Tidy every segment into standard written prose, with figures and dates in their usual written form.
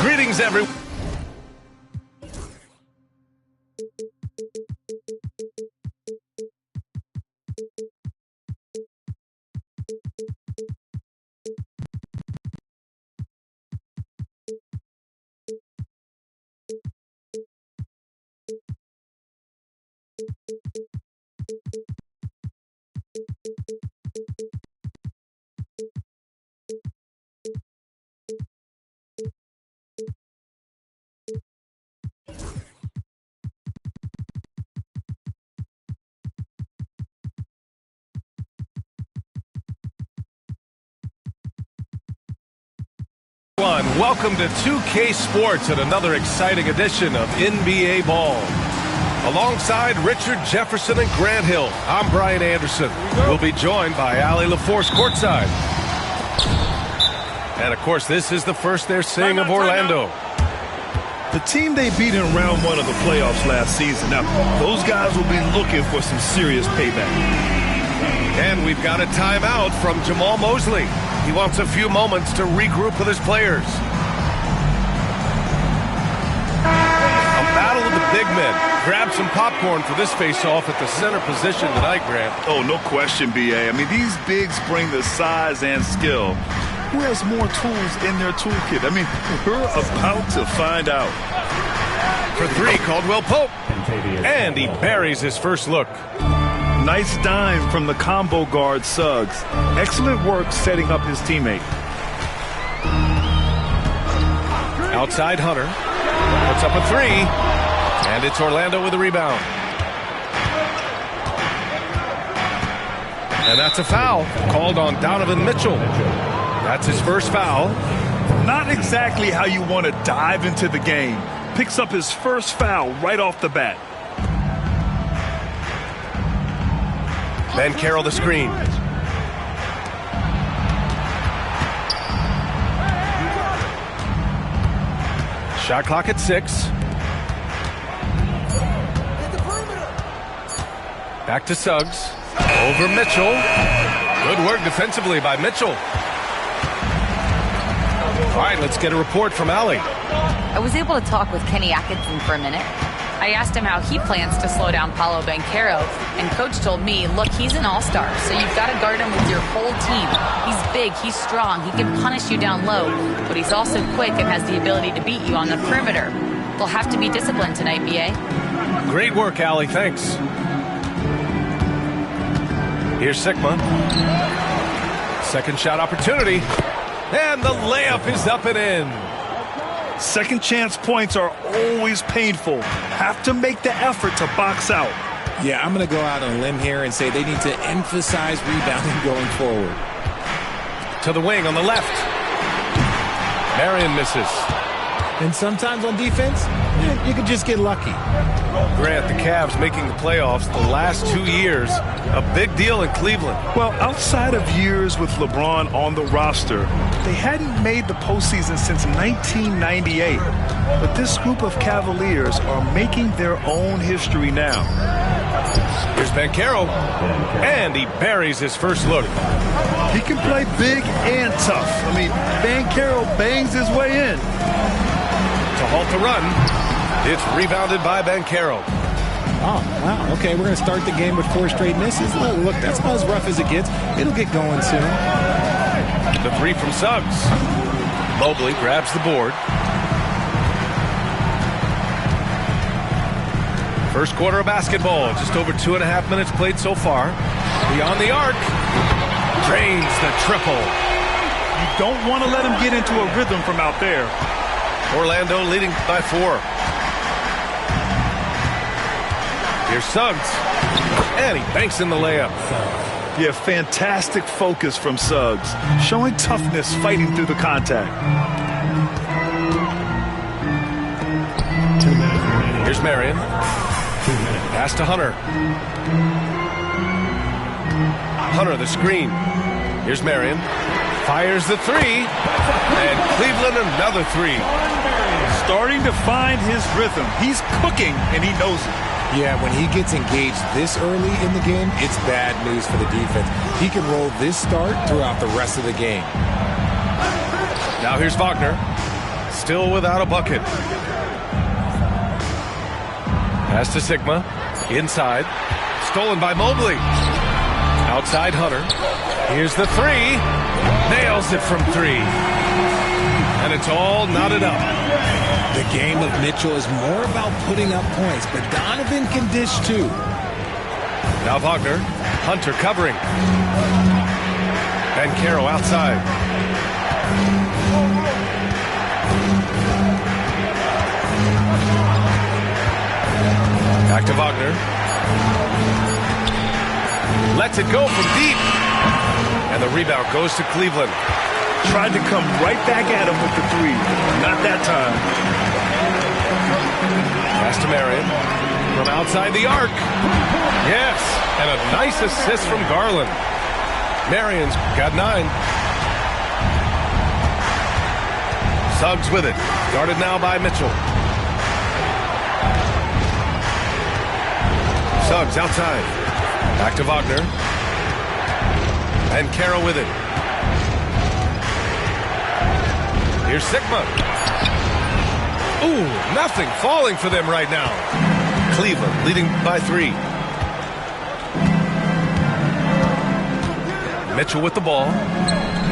Greetings, everyone. Welcome to 2K Sports and another exciting edition of NBA Ball. Alongside Richard Jefferson and Grant Hill, I'm Brian Anderson. We'll be joined by Allie LaForce courtside. And of course, this is the first they're seeing of Orlando. The team they beat in round one of the playoffs last season. Now, those guys will be looking for some serious payback. And we've got a timeout from Jamal Mosley. He wants a few moments to regroup with his players. A battle of the big men. Grab some popcorn for this face-off at the center position tonight, Grant. Oh, no question, B.A. I mean, these bigs bring the size and skill. Who has more tools in their toolkit? I mean, we're about to find out. For three, Caldwell Pope. And he buries his first look. Nice dime from the combo guard, Suggs. Excellent work setting up his teammate. Outside Hunter. Puts up a three. And it's Orlando with a rebound. And that's a foul called on Donovan Mitchell. That's his first foul. Not exactly how you want to dive into the game. Picks up his first foul right off the bat. Banchero the screen. Shot clock at 6. Back to Suggs. Over Mitchell. Good work defensively by Mitchell. All right, let's get a report from Allie. I was able to talk with Kenny Atkinson for a minute. I asked him how he plans to slow down Paolo Banchero, and Coach told me, look, he's an all-star, so you've got to guard him with your whole team. He's big, he's strong, he can punish you down low, but he's also quick and has the ability to beat you on the perimeter. They'll have to be disciplined tonight, B.A. Great work, Allie, thanks. Here's Sigma. Second shot opportunity, and the layup is up and in. Second chance points are always painful. Have to make the effort to box out. Yeah, I'm going to go out on a limb here and say they need to emphasize rebounding going forward. To the wing on the left. Marion misses. And sometimes on defense, you can just get lucky. Grant, the Cavs making the playoffs the last 2 years. A big deal in Cleveland. Well, outside of years with LeBron on the roster, they hadn't made the postseason since 1998. But this group of Cavaliers are making their own history now. Here's Banchero. And he buries his first look. He can play big and tough. I mean, Banchero bangs his way in. To halt the run, it's rebounded by Banchero. Oh, wow. Okay, we're going to start the game with 4 straight misses. Look, that's about as rough as it gets. It'll get going soon. The three from Suggs. Mobley grabs the board. First quarter of basketball. Just over 2.5 minutes played so far. Beyond the arc. Drains the triple. You don't want to let him get into a rhythm from out there. Orlando leading by 4. Here's Suggs. And he banks in the layup. Yeah, fantastic focus from Suggs. Showing toughness, fighting through the contact. 2 minutes remaining. Here's Marion. 2 minutes. Pass to Hunter. Hunter the screen. Here's Marion. Fires the three. And Cleveland another three. Starting to find his rhythm. He's cooking, and he knows it. Yeah, when he gets engaged this early in the game, it's bad news for the defense. He can roll this start throughout the rest of the game. Now here's Wagner. Still without a bucket. Pass to Sigma. Inside. Stolen by Mobley. Outside Hunter. Here's the three. Nails it from three. And it's all knotted up. The game of Mitchell is more about putting up points, but Donovan can dish too. Now Wagner. Hunter covering. And Caro outside. Back to Wagner. Lets it go from deep. And the rebound goes to Cleveland. Tried to come right back at him with the three. Not that time. Pass to Marion. From outside the arc. Yes. And a nice assist from Garland. Marion's got 9. Suggs with it. Guarded now by Mitchell. Suggs outside. Back to Wagner. And Caro with it. Here's Sigma. Ooh, nothing falling for them right now. Cleveland leading by 3. Mitchell with the ball.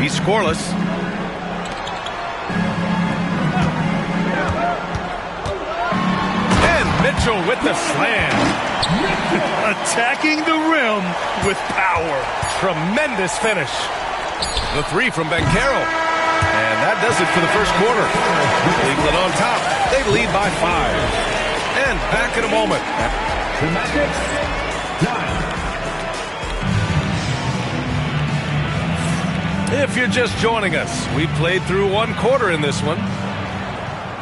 He's scoreless. And Mitchell with the slam. Attacking the rim with power. Tremendous finish. The three from Banchero. And that does it for the first quarter. Cleveland on top. They lead by 5. And back in a moment. If you're just joining us, we played through 1 quarter in this one.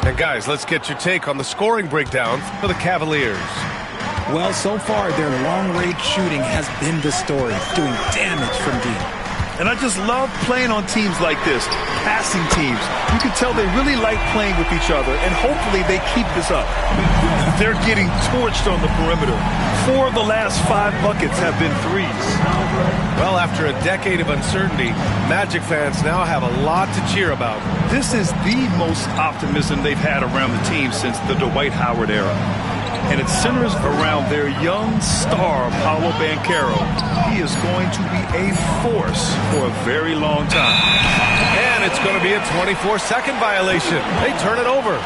And guys, let's get your take on the scoring breakdown for the Cavaliers. Well, so far, their long-range shooting has been the story, doing damage from deep. And I just love playing on teams like this, passing teams. You can tell they really like playing with each other, and hopefully they keep this up. They're getting torched on the perimeter. 4 of the last 5 buckets have been threes. Well, after a decade of uncertainty, Magic fans now have a lot to cheer about. This is the most optimism they've had around the team since the Dwight Howard era. And it centers around their young star, Paolo Banchero. He is going to be a force for a very long time. And it's going to be a 24-second violation. They turn it over.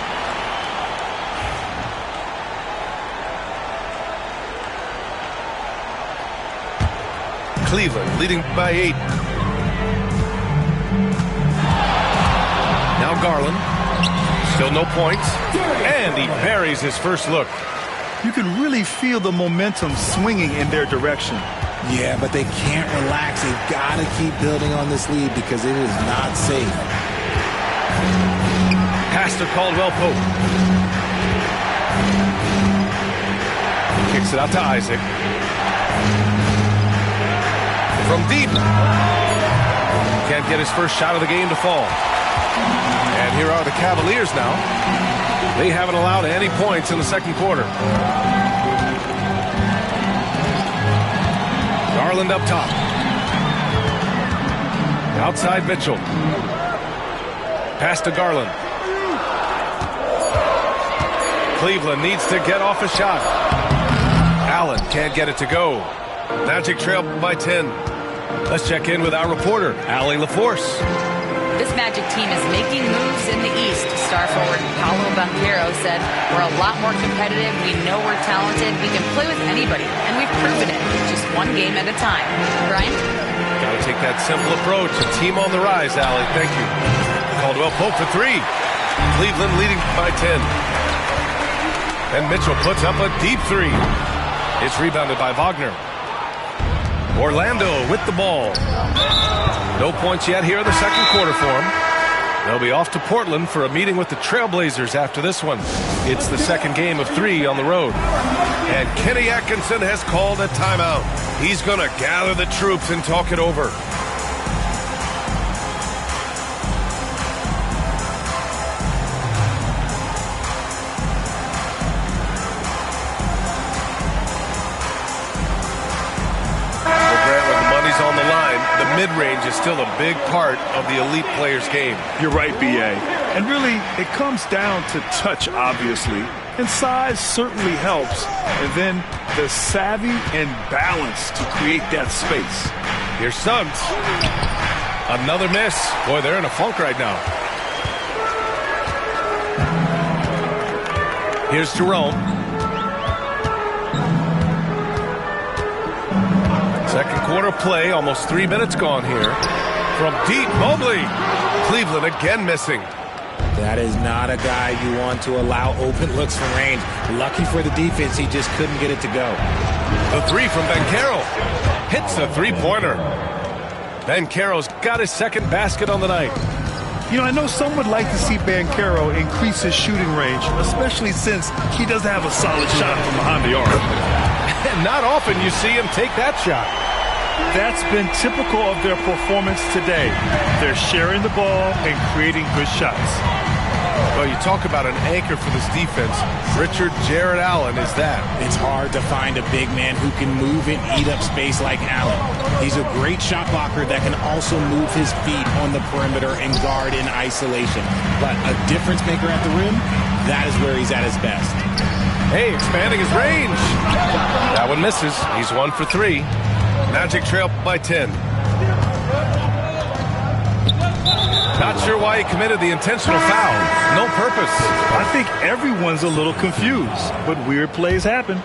Cleveland leading by 8. Now Garland. Still no points. And he buries his first look. You can really feel the momentum swinging in their direction. Yeah, but they can't relax. They've got to keep building on this lead because it is not safe. Pass to Caldwell-Pope. Kicks it out to Isaac. From deep. Can't get his first shot of the game to fall. And here are the Cavaliers now. They haven't allowed any points in the second quarter. Garland up top. Outside Mitchell. Pass to Garland. Cleveland needs to get off a shot. Allen can't get it to go. Magic trail by 10. Let's check in with our reporter, Allie LaForce. This Magic team is making moves in the East. Star forward Paolo Banchero said, "We're a lot more competitive. We know we're talented. We can play with anybody, and we've proven it. Just 1 game at a time." Brian? Got to take that simple approach. A team on the rise, Allie. Thank you. Caldwell-Pope for 3. Cleveland leading by 10. And Mitchell puts up a deep 3. It's rebounded by Wagner. Orlando with the ball. No points yet here in the second quarter for them. They'll be off to Portland for a meeting with the Trailblazers after this one. It's the second game of 3 on the road. And Kenny Atkinson has called a timeout. He's going to gather the troops and talk it over. mid-range is still a big part of the elite player's game. You're right, B.A. And really, it comes down to touch, obviously. And size certainly helps. And then the savvy and balance to create that space. Here's Suggs. Another miss. Boy, they're in a funk right now. Here's Jerome. Second quarter play, almost 3 minutes gone here. From deep, Mobley. Cleveland again missing. That is not a guy you want to allow open looks from range. Lucky for the defense, he just couldn't get it to go. The three from Banchero. Hits a three-pointer. Banchero's got his second basket on the night. You know, I know some would like to see Banchero increase his shooting range, especially since he doesn't have a solid shot from behind the arc. And not often you see him take that shot. That's been typical of their performance today. They're sharing the ball and creating good shots. Well, you talk about an anchor for this defense. Richard Jared Allen is that. It's hard to find a big man who can move and eat up space like Allen. He's a great shot blocker that can also move his feet on the perimeter and guard in isolation. But a difference maker at the rim, that is where he's at his best. Hey, expanding his range. That one misses. He's 1 for 3. Magic trail by 10. Not sure why he committed the intentional foul. No purpose. I think everyone's a little confused, but weird plays happen.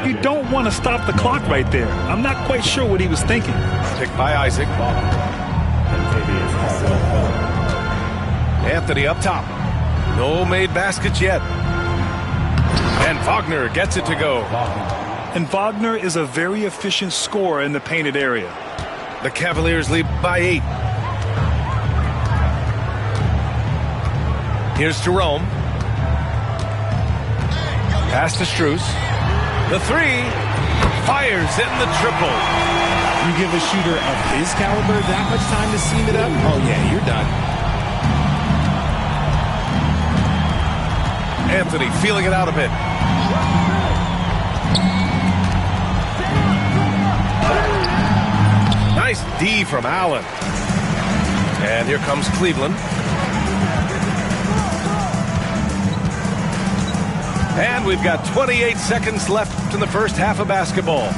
You don't want to stop the clock right there. I'm not quite sure what he was thinking. Picked by Isaac. Anthony up top. No made baskets yet. And Wagner gets it to go. And Wagner is a very efficient scorer in the painted area. The Cavaliers lead by 8. Here's Jerome. Pass to Strus. The three. Fires in the triple. You give a shooter of his caliber that much time to seam it up? Oh, yeah, you're done. Anthony feeling it out a bit. Nice D from Allen. And here comes Cleveland. And we've got 28 seconds left in the first half of basketball.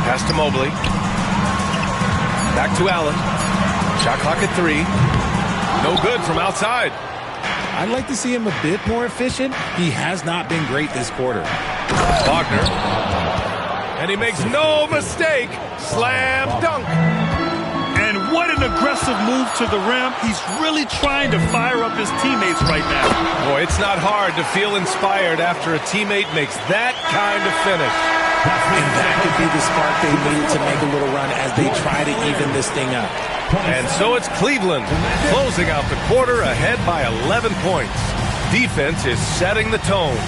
Pass to Mobley. Back to Allen. Shot clock at 3. No good from outside. I'd like to see him a bit more efficient. He has not been great this quarter. Wagner. And he makes no mistake. Slam dunk. And what an aggressive move to the rim. He's really trying to fire up his teammates right now. Boy, it's not hard to feel inspired after a teammate makes that kind of finish. And that could be the spark they need to make a little run as they try to even this thing up. And so it's Cleveland closing out the quarter ahead by 11 points. Defense is setting the tone.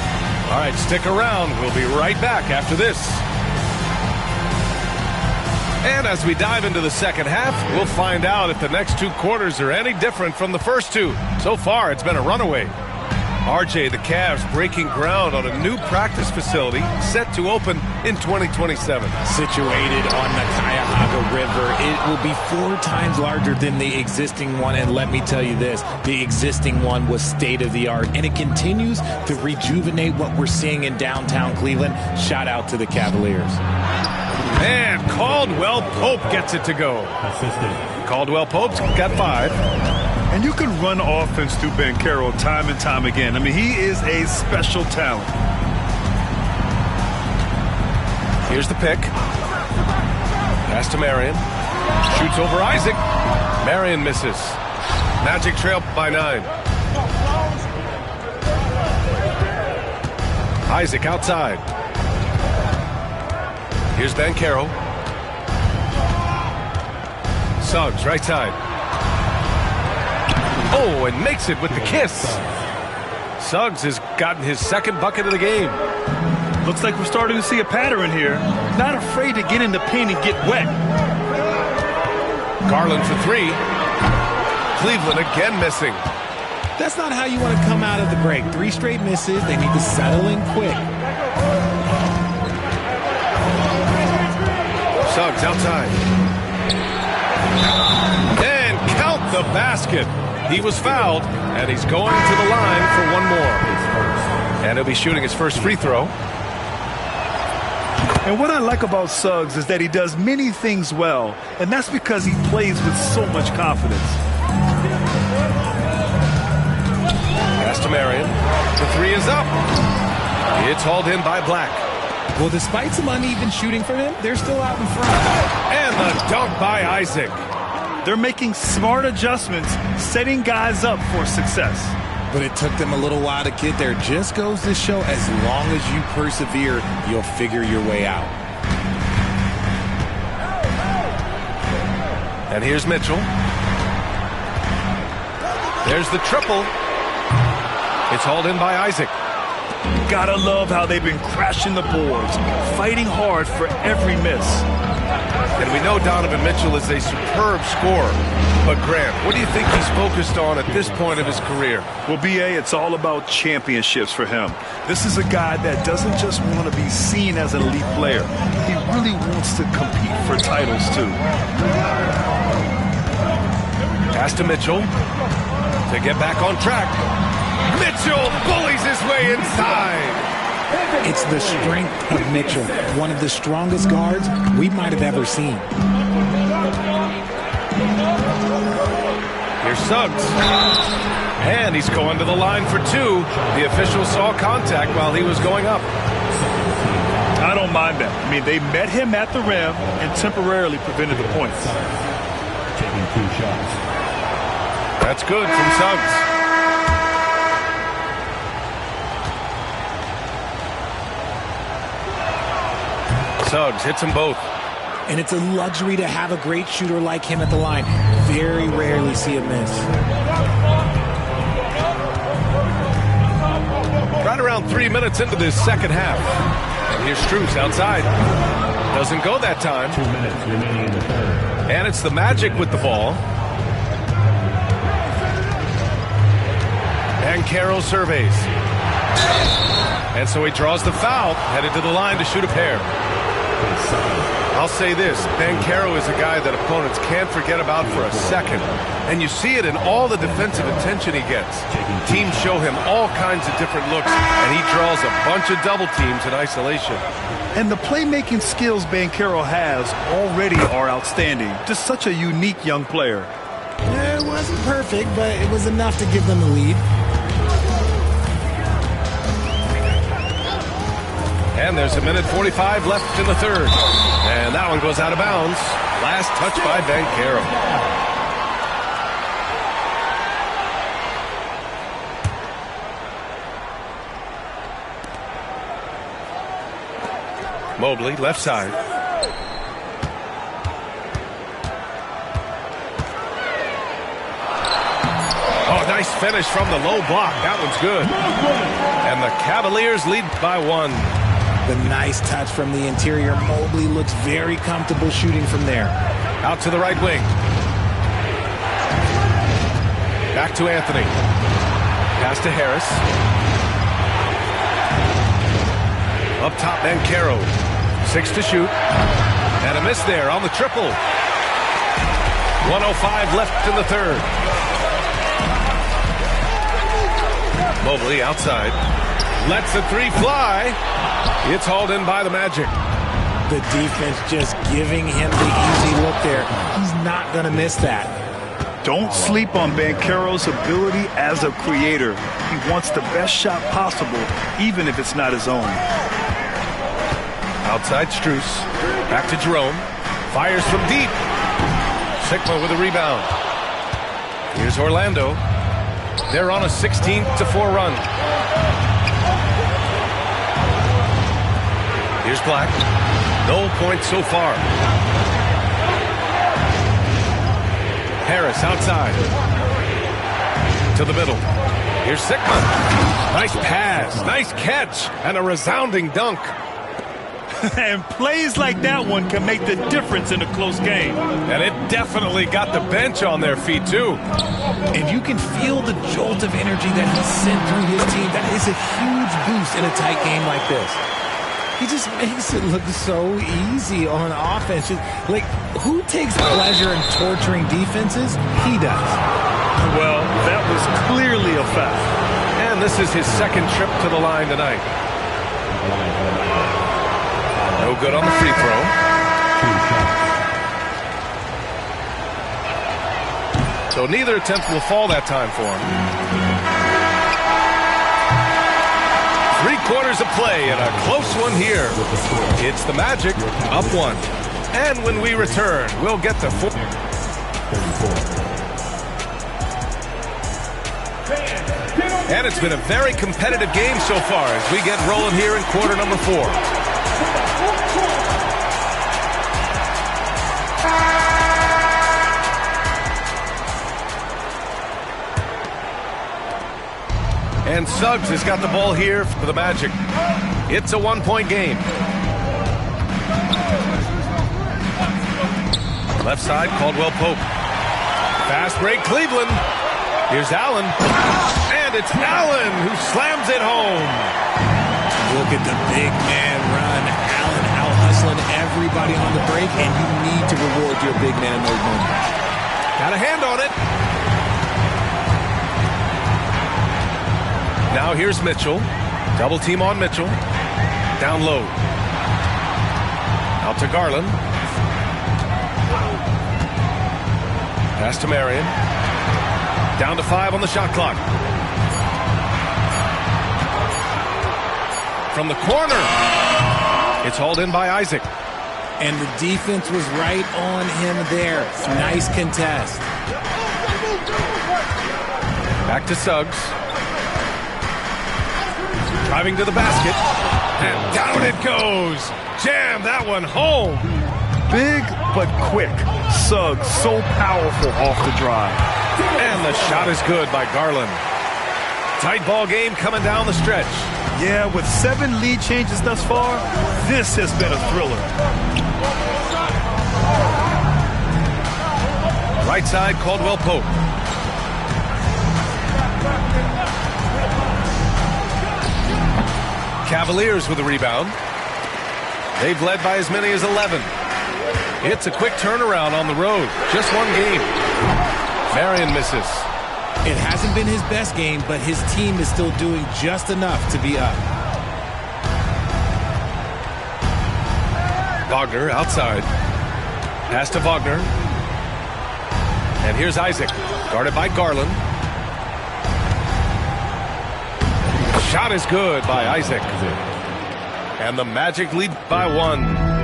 All right, stick around. We'll be right back after this. And as we dive into the second half, we'll find out if the next 2 quarters are any different from the first 2. So far, it's been a runaway. RJ, the Cavs breaking ground on a new practice facility set to open in 2027. Situated on the Cuyahoga River, it will be 4 times larger than the existing one. And let me tell you this, the existing one was state-of-the-art. And it continues to rejuvenate what we're seeing in downtown Cleveland. Shout out to the Cavaliers. And Caldwell Pope gets it to go. Caldwell Pope's got 5. And you can run offense through Banchero time and time again. I mean, he is a special talent. Here's the pick. Pass to Marion. Shoots over Isaac. Marion misses. Magic trail by 9. Isaac outside. Here's Banchero. Suggs, right side. Oh, and makes it with the kiss. Suggs has gotten his second bucket of the game. Looks like we're starting to see a pattern here. Not afraid to get in the paint and get wet. Garland for 3. Cleveland again missing. That's not how you want to come out of the break. 3 straight misses. They need to settle in quick. Suggs outside. And count the basket. He was fouled, and he's going to the line for one more. And he'll be shooting his first free throw. And what I like about Suggs is that he does many things well, and that's because he plays with so much confidence. Pass to Marion. The three is up. It's hauled in by Black. Well, despite some uneven shooting from him, they're still out in front. And the dunk by Isaac. They're making smart adjustments, setting guys up for success. But it took them a little while to get there. Just goes to show, as long as you persevere, you'll figure your way out. And here's Mitchell. There's the triple. It's hauled in by Isaac. Gotta love how they've been crashing the boards, fighting hard for every miss. And we know Donovan Mitchell is a superb scorer. But Grant, what do you think he's focused on at this point of his career? Well, B.A., it's all about championships for him. This is a guy that doesn't just want to be seen as an elite player. He really wants to compete for titles, too. Pass to Mitchell to get back on track. Mitchell bullies his way inside. It's the strength of Mitchell, one of the strongest guards we might have ever seen. Here's Suggs. And he's going to the line for two. The official saw contact while he was going up. I don't mind that. I mean, they met him at the rim and temporarily prevented the points. Taking 2 shots. That's good from Suggs. Suggs hits them both. And it's a luxury to have a great shooter like him at the line. Very rarely see a miss. Right around 3 minutes into this second half. And here's Strus outside. Doesn't go that time. 2 minutes remaining in the third. And it's the Magic with the ball. And Banchero surveys. And so he draws the foul, headed to the line to shoot a pair. I'll say this, Banchero is a guy that opponents can't forget about for a second. And you see it in all the defensive attention he gets. Teams show him all kinds of different looks, and he draws a bunch of double teams in isolation. And the playmaking skills Banchero has already are outstanding. Just such a unique young player. It wasn't perfect, but it was enough to give them the lead. And there's a minute 45 left in the third. And that one goes out of bounds. Last touch by Banchero. Mobley, left side. Oh, nice finish from the low block. That one's good. And the Cavaliers lead by one. The nice touch from the interior. Mobley looks very comfortable shooting from there. Out to the right wing. Back to Anthony. Pass to Harris. Up top, Banchero. 6 to shoot. And a miss there on the triple. 1:05 left in the third. Mobley outside. Lets the three fly. It's hauled in by the Magic. The defense just giving him the easy look there. He's not going to miss that. Don't sleep on Banchero's ability as a creator. He wants the best shot possible, even if it's not his own. Outside Strus. Back to Jerome. Fires from deep. Sigma with a rebound. Here's Orlando. They're on a 16-4 run. Here's Black. No points so far. Harris outside. To the middle. Here's Sigma. Nice pass. Nice catch. And a resounding dunk. And plays like that one can make the difference in a close game. And it definitely got the bench on their feet, too. And you can feel the jolt of energy that he sent through his team. That is a huge boost in a tight game like this. He just makes it look so easy on offense. Like, who takes pleasure in torturing defenses? He does. Well, that was clearly a foul. And this is his second trip to the line tonight. No good on the free throw. 2 shots. So neither attempt will fall that time for him. 3/4 of play and a close one here. It's the Magic up 1. And when we return, we'll get to 4. 34. And it's been a very competitive game so far as we get rolling here in quarter number 4. And Suggs has got the ball here for the Magic. It's a 1-point game. Left side, Caldwell Pope. Fast break, Cleveland. Here's Allen. And it's Allen who slams it home. Look at the big man run. Allen out-hustling everybody on the break, and you need to reward your big man in those moments. Got a hand on it. Now here's Mitchell. Double team on Mitchell. Down low. Out to Garland. Pass to Marion. Down to 5 on the shot clock. From the corner. It's hauled in by Isaac. And the defense was right on him there. Nice contest. Back to Suggs. Driving to the basket. And down it goes. Jam that one home. Big but quick. Suggs so powerful off the drive. And the shot is good by Garland. Tight ball game coming down the stretch. Yeah, with 7 lead changes thus far, this has been a thriller. Right side, Caldwell Pope. Cavaliers with the rebound. They've led by as many as 11. It's a quick turnaround on the road. Just one game. Marion misses. It hasn't been his best game, but his team is still doing just enough to be up. Wagner outside. Pass to Wagner. And here's Isaac. Guarded by Garland. Shot is good by Isaac. And the Magic lead by 1.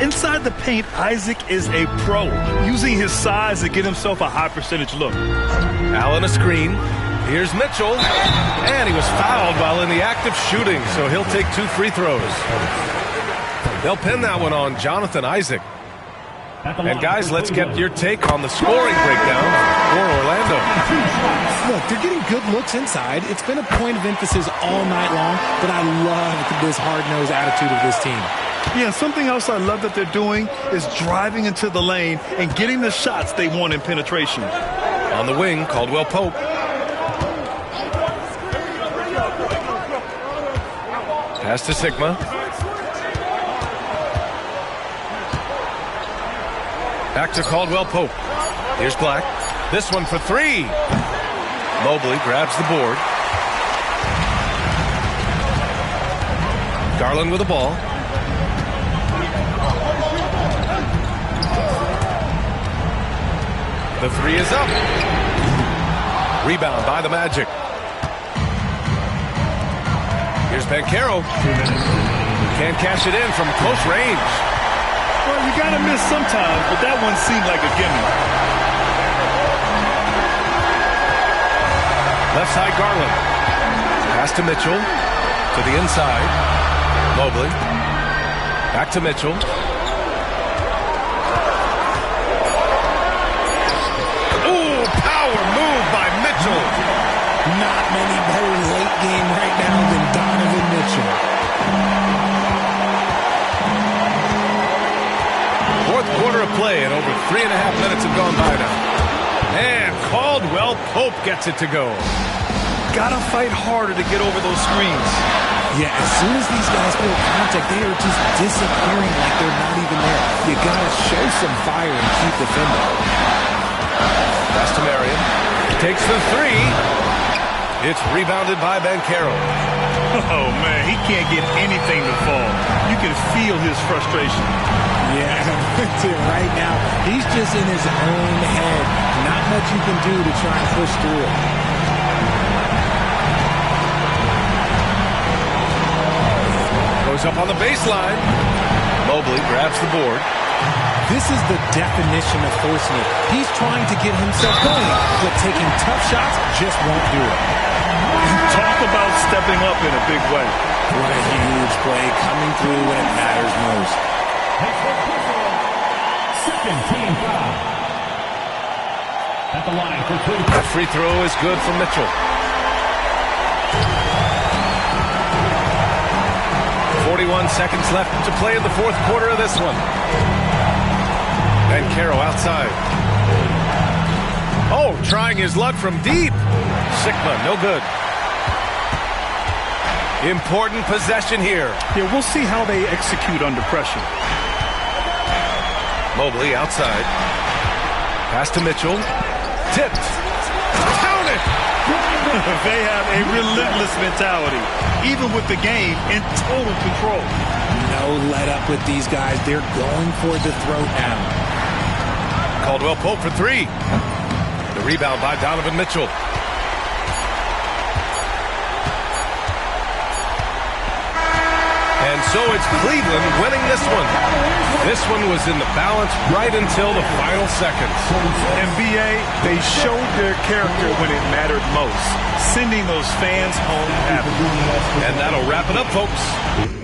Inside the paint, Isaac is a pro, using his size to get himself a high percentage look. Allen a screen. Here's Mitchell. And he was fouled while in the act of shooting, so he'll take 2 free throws. They'll pin that one on Jonathan Isaac. And guys, let's get your take on the scoring breakdown for Orlando. Look, they're getting good looks inside. It's been a point of emphasis all night long, but I love this hard-nosed attitude of this team. Yeah, something else I love that they're doing is driving into the lane and getting the shots they want in penetration. On the wing, Caldwell Pope. Pass to Sigma. Back to Caldwell Pope. Here's Black. This one for 3. Mobley grabs the board. Garland with the ball. The 3 is up. Rebound by the Magic. Here's Banchero. Can't cash it in from close range. Well, you got to miss sometimes, but that one seemed like a gimme. Left side, Garland. Pass to Mitchell. To the inside. Mobley. Back to Mitchell. Ooh, power move by Mitchell. Not many better late game right now than Donovan Mitchell. Fourth quarter of play, and over 3.5 minutes have gone by now. And Caldwell Pope gets it to go. Gotta fight harder to get over those screens. Yeah, as soon as these guys feel contact, they are just disappearing like they're not even there. You got to show some fire and keep defending. Pass to Marion. Takes the three. It's rebounded by Banchero. Oh, man, he can't get anything to fall. You can feel his frustration. Yeah, right now, he's just in his own head. Not much you can do to try and push through it. Goes up on the baseline. Mobley grabs the board. This is the definition of forcing it. He's trying to get himself going, but taking tough shots just won't do it. Talk about stepping up in a big way. What a huge play, coming through when it matters most. Second team foul. At the line for two. That free throw is good for Mitchell. 41 seconds left to play in the fourth quarter of this one. Banchero outside. Oh, trying his luck from deep. Sikma, no good. Important possession here. Yeah, we'll see how they execute under pressure. Mobley outside. Pass to Mitchell. Tipped. Count it! They have a relentless mentality, even with the game in total control. No let up with these guys. They're going for the throat now. Caldwell Pope for three. The rebound by Donovan Mitchell. And so it's Cleveland winning this one. This one was in the balance right until the final seconds. NBA, they showed their character when it mattered most, sending those fans home happy. And that'll wrap it up, folks.